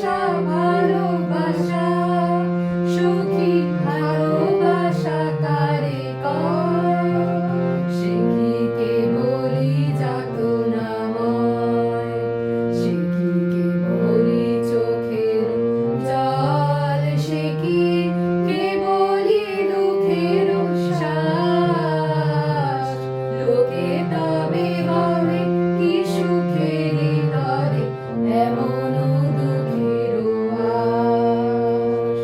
ভালোবাসা ভালোবাসা সখী ভালোবাসা কারে কয় সে কি কেবলি যাতনাময় সে কি কেবলি চোখের জল সে কি কেবলি দুঃখের শ্বাস লোকে তবে বলে কি সুখের তরে এমন দুঃখের আশ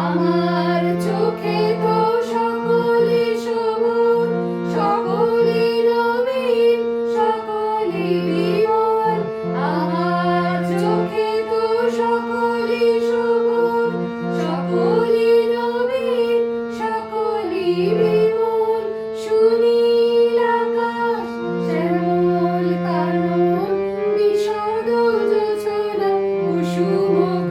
আমার চোখে তো সকলে সবুজ সকলে নবীন সকলে বিমল আমার চোখে তো সকলে সবুজ সকলে নবীন সকলে বিমল সুনীল আকাশ শ্যামল কানন বিশদ যোছনা কুসুম